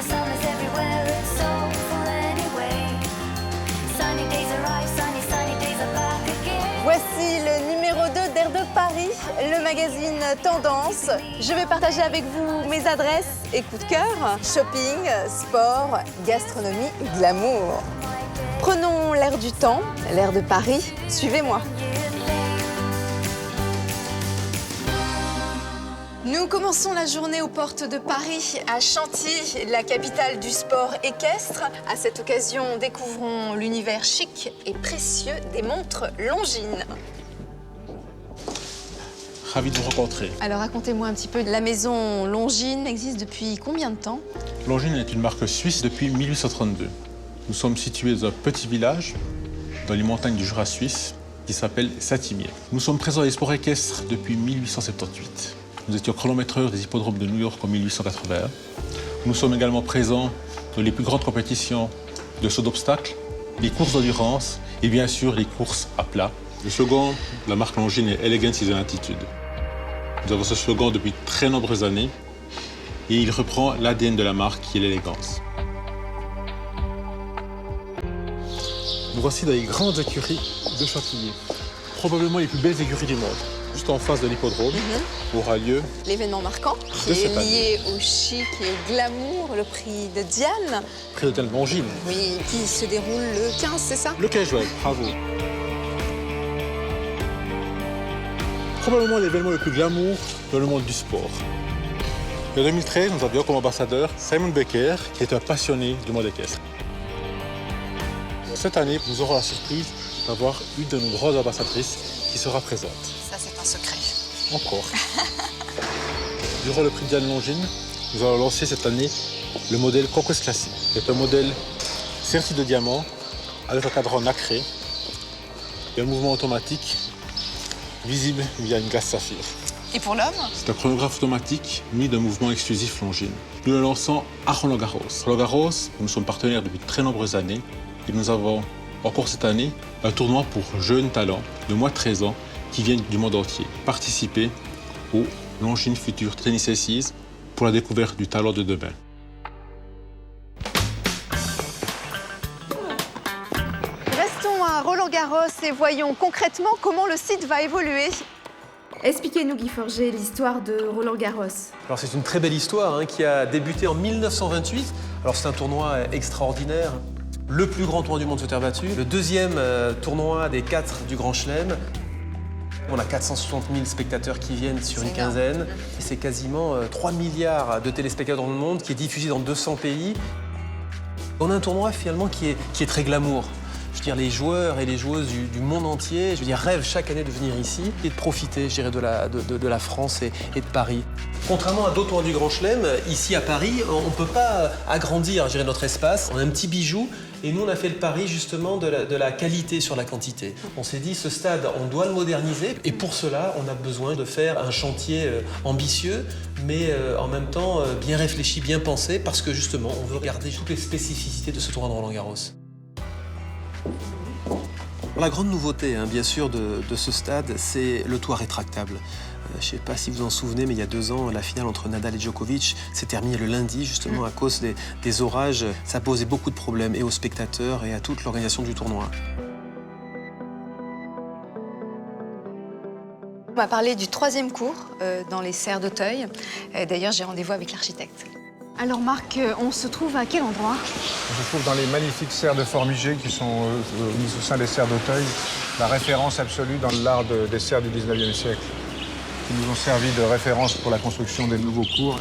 summer's everywhere, it's so full anyway. Sunny days arrive, sunny days are back again. Voici le numéro 2 d'Air de Paris, le magazine Tendance. Je vais partager avec vous mes adresses et coups de cœur. Shopping, sport, gastronomie et glamour. Prenons l'air du temps, l'air de Paris. Suivez-moi. Nous commençons la journée aux portes de Paris, à Chantilly, la capitale du sport équestre. À cette occasion, découvrons l'univers chic et précieux des montres Longines. Ravi de vous rencontrer. Alors racontez-moi un petit peu, la maison Longines existe depuis combien de temps? Longines est une marque suisse depuis 1832. Nous sommes situés dans un petit village, dans les montagnes du Jura suisse, qui s'appelle Saint-Imier. Nous sommes présents dans les sports équestres depuis 1878. Nous étions chronométreurs des hippodromes de New York en 1880. Nous sommes également présents dans les plus grandes compétitions de saut d'obstacles, les courses d'endurance et bien sûr les courses à plat. Le slogan de la marque Longines est « Elegance is an attitude ». Nous avons ce slogan depuis très nombreuses années et il reprend l'ADN de la marque qui est l'élégance. Nous voici dans les grandes écuries de Chantilly, probablement les plus belles écuries du monde. Juste en face de l'hippodrome, aura lieu l'événement marquant qui est lié au chic et au glamour, le prix de Diane. Prix de Diane Longines. Oui, qui se déroule le 15, c'est ça? Le 15 juin, bravo. Probablement l'événement le plus glamour dans le monde du sport. En 2013, nous avions comme ambassadeur Simon Becker, qui est un passionné du monde équestre. Cette année, nous aurons la surprise d'avoir une de nos grandes ambassadrices qui sera présente. Ça, c'est un secret. Encore. Durant le prix Diane Longines, nous allons lancer cette année le modèle Conquest Classic. C'est un modèle serti de diamant avec un cadran nacré et un mouvement automatique visible via une glace saphir. Et pour l'homme? C'est un chronographe automatique muni d'un mouvement exclusif Longines. Nous le lançons à Roland-Garros. Roland-Garros, nous sommes partenaires depuis de très nombreuses années et nous avons encore cette année un tournoi pour jeunes talents de moins de 13 ans qui viennent du monde entier participer au Longines Future Tennis Aces pour la découverte du talent de demain. Restons à Roland-Garros et voyons concrètement comment le site va évoluer. Expliquez-nous, Guy Forget, l'histoire de Roland-Garros. Alors c'est une très belle histoire qui a débuté en 1928. Alors c'est un tournoi extraordinaire. Le plus grand tournoi du monde sur terre battue, le deuxième tournoi des 4 du Grand Chelem. On a 460 000 spectateurs qui viennent sur une quinzaine. Et c'est quasiment 3 milliards de téléspectateurs dans le monde, qui est diffusé dans 200 pays. On a un tournoi finalement qui est très glamour. Je veux dire, les joueurs et les joueuses du monde entier, je veux dire, rêvent chaque année de venir ici et de profiter, je dirais, de la France et de Paris. Contrairement à d'autres tournois du Grand Chelem, ici à Paris, on ne peut pas agrandir, je dirais, notre espace. On a un petit bijou et nous, on a fait le pari justement de la qualité sur la quantité. On s'est dit, ce stade, on doit le moderniser et pour cela, on a besoin de faire un chantier ambitieux, mais en même temps bien réfléchi, bien pensé, parce que justement, on veut garder toutes les spécificités de ce tournoi de Roland-Garros. La grande nouveauté, bien sûr, de ce stade, c'est le toit rétractable. Je ne sais pas si vous vous en souvenez, mais il y a 2 ans, la finale entre Nadal et Djokovic s'est terminée le lundi, justement, à cause des orages. Ça posait beaucoup de problèmes, et aux spectateurs, et à toute l'organisation du tournoi. On va parler du 3e cours dans les serres d'Auteuil. D'ailleurs, j'ai rendez-vous avec l'architecte. Alors Marc, on se trouve à quel endroit? On se trouve dans les magnifiques serres de Formigé qui sont mises au sein des serres d'Auteuil, la référence absolue dans l'art des serres du 19e siècle, qui nous ont servi de référence pour la construction des nouveaux cours.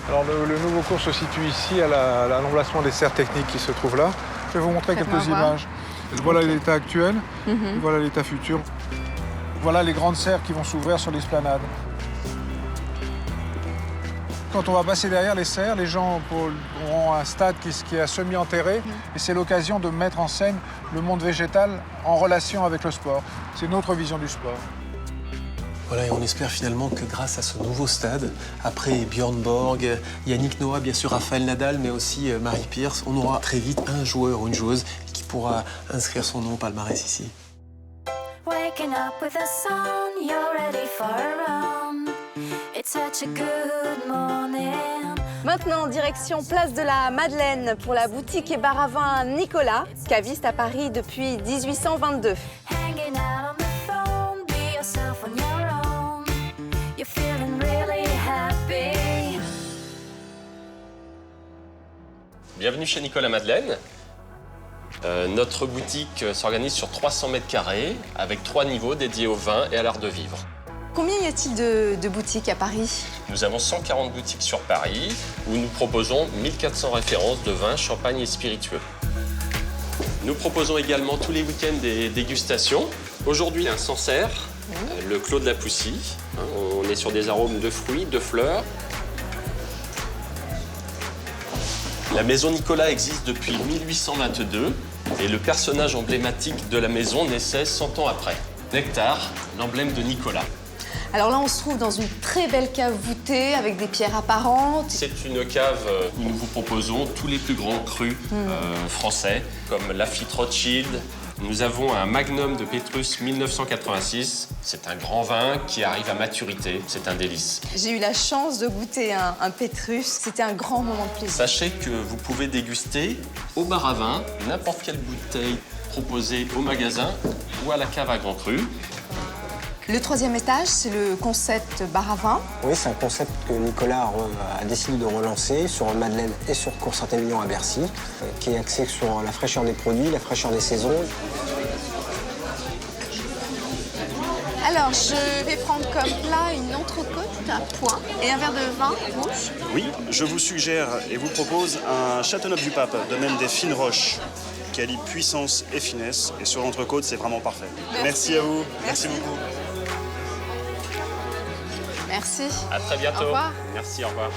Alors le nouveau cours se situe ici à l'emplacement des serres techniques qui se trouvent là. Je vais vous montrer quelques images. Voilà l'état actuel, voilà l'état futur. Voilà les grandes serres qui vont s'ouvrir sur l'esplanade. Quand on va passer derrière les serres, les gens auront un stade qui est semi-enterré et c'est l'occasion de mettre en scène le monde végétal en relation avec le sport. C'est notre vision du sport. Voilà, et on espère finalement que grâce à ce nouveau stade, après Björn Borg, Yannick Noah, bien sûr Rafael Nadal, mais aussi Mary Pierce, on aura très vite un joueur ou une joueuse qui pourra inscrire son nom au palmarès ici. Waking up with the sun, you're ready for a run. It's such a good morning. Maintenant, direction Place de la Madeleine pour la boutique et bar à vin Nicolas, caviste à Paris depuis 1822. Hanging out on the phone, be yourself on your own. You're feeling really happy. Bienvenue chez Nicolas Madeleine. Notre boutique s'organise sur 300 mètres carrés avec 3 niveaux dédiés au vin et à l'art de vivre. Combien y a-t-il de boutiques à Paris? Nous avons 140 boutiques sur Paris où nous proposons 1400 références de vins, champagne et spiritueux. Nous proposons également tous les week-ends des dégustations. Aujourd'hui, un Sancerre, le Clos de la Poussy. On est sur des arômes de fruits, de fleurs. La maison Nicolas existe depuis 1822 et le personnage emblématique de la maison naissait 100 ans après. Nectar, l'emblème de Nicolas. Alors là, on se trouve dans une très belle cave voûtée avec des pierres apparentes. C'est une cave où nous vous proposons tous les plus grands crus français, comme Lafite Rothschild. Nous avons un Magnum de Pétrus 1986. C'est un grand vin qui arrive à maturité. C'est un délice. J'ai eu la chance de goûter un Pétrus. C'était un grand moment de plaisir. Sachez que vous pouvez déguster au bar à vin n'importe quelle bouteille proposée au magasin ou à la cave à grands crus. Le 3e étage, c'est le concept bar à vin. Oui, c'est un concept que Nicolas a décidé de relancer sur Madeleine et sur Cours Saint-Émilion à Bercy, qui est axé sur la fraîcheur des produits, la fraîcheur des saisons. Alors, je vais prendre comme plat une entrecôte à point et un verre de vin rouge. Oui, je vous suggère et vous propose un Châteauneuf-du-Pape, domaine des fines roches, qui allie puissance et finesse. Et sur l'entrecôte, c'est vraiment parfait. Merci à vous. Merci beaucoup. Merci. À très bientôt. Au revoir. Merci, au revoir.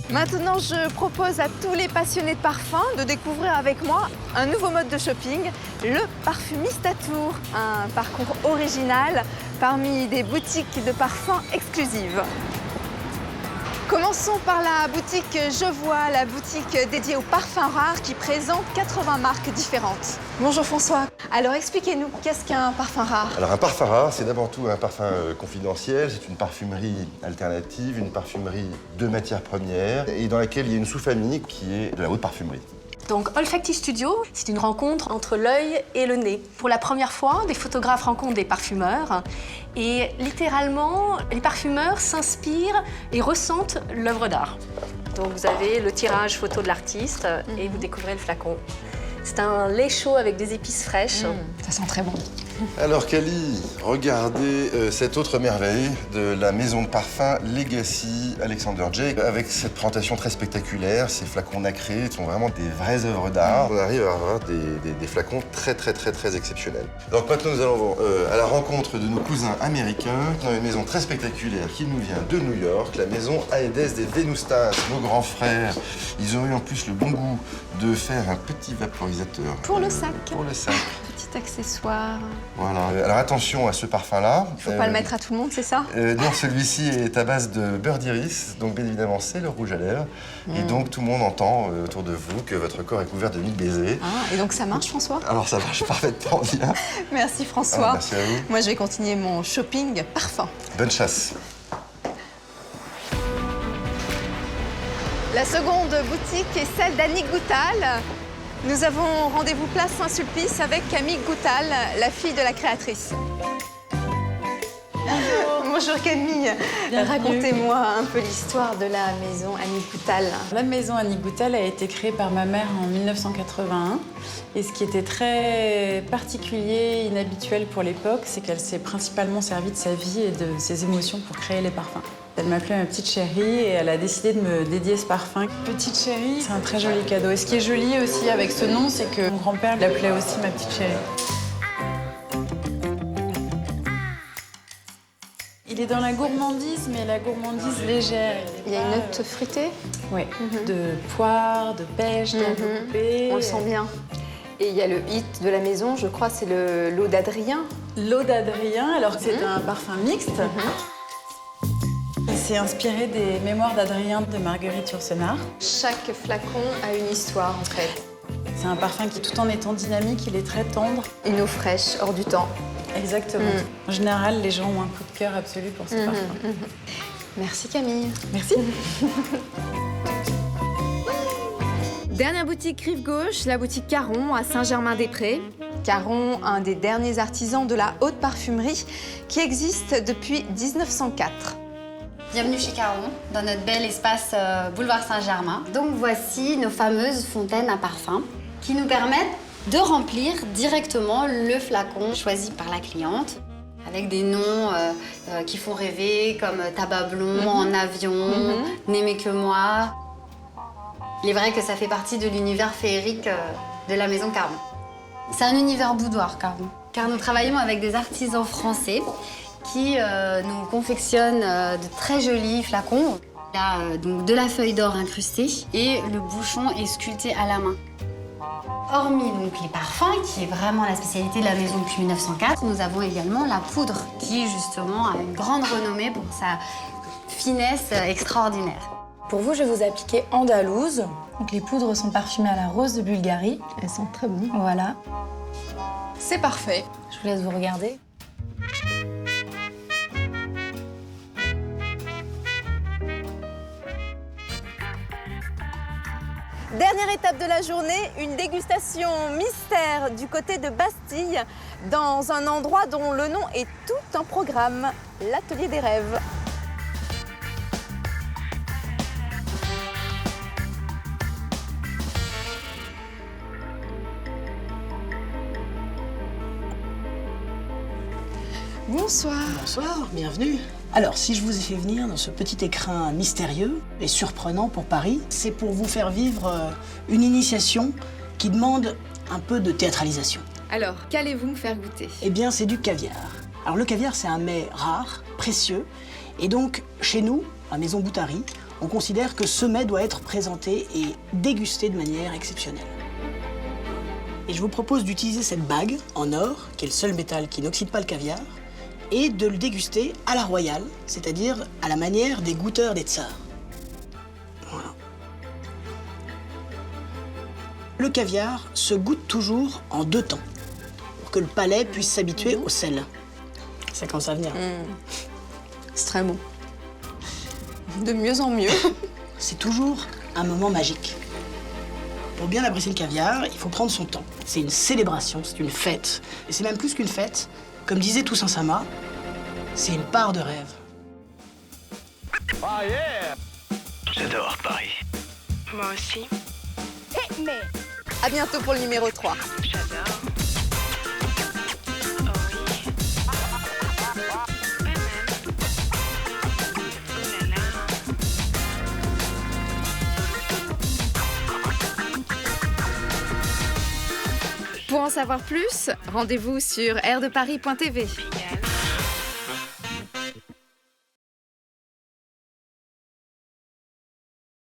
Maintenant, je propose à tous les passionnés de parfum de découvrir avec moi un nouveau mode de shopping, le Parfumiste à Tours. Un parcours original parmi des boutiques de parfums exclusives. Commençons par la boutique Je Vois, la boutique dédiée aux parfums rares qui présente 80 marques différentes. Bonjour François. Alors expliquez-nous, qu'est-ce qu'un parfum rare? Alors un parfum rare, c'est d'abord tout un parfum confidentiel, c'est une parfumerie alternative, une parfumerie de matières premières et dans laquelle il y a une sous-famille qui est de la haute parfumerie. Donc Olfactive Studio, c'est une rencontre entre l'œil et le nez. Pour la première fois, des photographes rencontrent des parfumeurs et littéralement, les parfumeurs s'inspirent et ressentent l'œuvre d'art. Donc vous avez le tirage photo de l'artiste et vous découvrez le flacon. C'est un lait chaud avec des épices fraîches. Ça sent très bon. Alors Cali, regardez cette autre merveille de la maison de parfum Legacy Alexander J. Avec cette présentation très spectaculaire, ces flacons nacrés sont vraiment des vraies œuvres d'art. On arrive à avoir des flacons très exceptionnels. Donc maintenant nous allons à la rencontre de nos cousins américains dans une maison très spectaculaire qui nous vient de New York, la maison Aedes des Venustas, nos grands frères. Ils ont eu en plus le bon goût de faire un petit vaporisateur. Pour le sac. Pour le sac. Petit accessoire. Voilà. Alors attention à ce parfum-là. Faut pas le mettre à tout le monde, c'est ça? Non, celui-ci est à base de beurre d'iris, donc bien évidemment c'est le rouge à lèvres. Et donc tout le monde entend autour de vous que votre corps est couvert de 1000 baisers. Ah, et donc ça marche François? Alors ça marche parfaitement bien. Merci François. Merci à vous. Moi je vais continuer mon shopping parfum. Bonne chasse. La seconde boutique est celle d'Annick Goutal. Nous avons rendez-vous place Saint-Sulpice avec Camille Goutal, la fille de la créatrice. Bonjour Camille. Racontez-moi un peu l'histoire de la maison Annick Goutal. La maison Annick Goutal a été créée par ma mère en 1981. Et ce qui était très particulier, inhabituel pour l'époque, c'est qu'elle s'est principalement servie de sa vie et de ses émotions pour créer les parfums. Elle m'appelait ma petite chérie et elle a décidé de me dédier ce parfum. Petite chérie, c'est un très joli cadeau. Et ce qui est joli aussi avec ce nom, c'est que mon grand-père l'appelait aussi ma petite chérie. Il est dans la gourmandise, mais la gourmandise légère. Il y a une note fruitée? Oui, de poire, de pêche, d'herbe coupée. On le sent bien. Et il y a le hit de la maison, je crois, c'est l'eau d'Adrien. L'eau d'Adrien, alors c'est un parfum mixte. C'est inspiré des mémoires d'Adrien de Marguerite Yourcenar. Chaque flacon a une histoire, en fait. C'est un parfum qui, tout en étant dynamique, il est très tendre. Une eau fraîche, hors du temps. Exactement. En général, les gens ont un coup de cœur absolu pour ce parfum. Merci Camille. Merci. Dernière boutique rive gauche, la boutique Caron à Saint-Germain-des-Prés. Caron, un des derniers artisans de la haute parfumerie qui existe depuis 1904. Bienvenue chez Caron, dans notre bel espace boulevard Saint-Germain. Donc voici nos fameuses fontaines à parfum qui nous permettent de remplir directement le flacon choisi par la cliente avec des noms qui font rêver comme Tabac Blond, En Avion, N'aimez que moi. Il est vrai que ça fait partie de l'univers féerique de la maison Caron. C'est un univers boudoir, Caron, car nous travaillons avec des artisans français qui nous confectionnent de très jolis flacons. Il y a donc de la feuille d'or incrustée et le bouchon est sculpté à la main. Hormis donc les parfums, qui est vraiment la spécialité de la maison depuis 1904, nous avons également la poudre, qui justement a une grande renommée pour sa finesse extraordinaire. Pour vous, je vais vous appliquer Andalouse. Donc les poudres sont parfumées à la rose de Bulgarie. Elles sont très bonnes. Voilà. C'est parfait. Je vous laisse vous regarder. Dernière étape de la journée, une dégustation mystère du côté de Bastille, dans un endroit dont le nom est tout un programme, l'Atelier des Rêves. Bonsoir. Bonsoir, bienvenue. Alors, si je vous ai fait venir dans ce petit écrin mystérieux et surprenant pour Paris, c'est pour vous faire vivre une initiation qui demande un peu de théâtralisation. Alors, qu'allez-vous me faire goûter? Eh bien, c'est du caviar. Alors, le caviar, c'est un mets rare, précieux, et donc, chez nous, à Maison Boutari, on considère que ce mets doit être présenté et dégusté de manière exceptionnelle. Et je vous propose d'utiliser cette bague en or, qui est le seul métal qui n'oxyde pas le caviar, et de le déguster à la royale, c'est-à-dire à la manière des goûteurs des tsars. Voilà. Le caviar se goûte toujours en 2 temps, pour que le palais puisse s'habituer au sel. Ça commence à venir. C'est très bon. De mieux en mieux. C'est toujours un moment magique. Pour bien apprécier le caviar, il faut prendre son temps. C'est une célébration, c'est une fête. Et c'est même plus qu'une fête. Comme disait Toussaint Sama, c'est une part de rêve. Ah yeah! J'adore Paris. Moi aussi. À bientôt pour le numéro 3. J'adore. Pour en savoir plus, rendez-vous sur airdeparis.tv.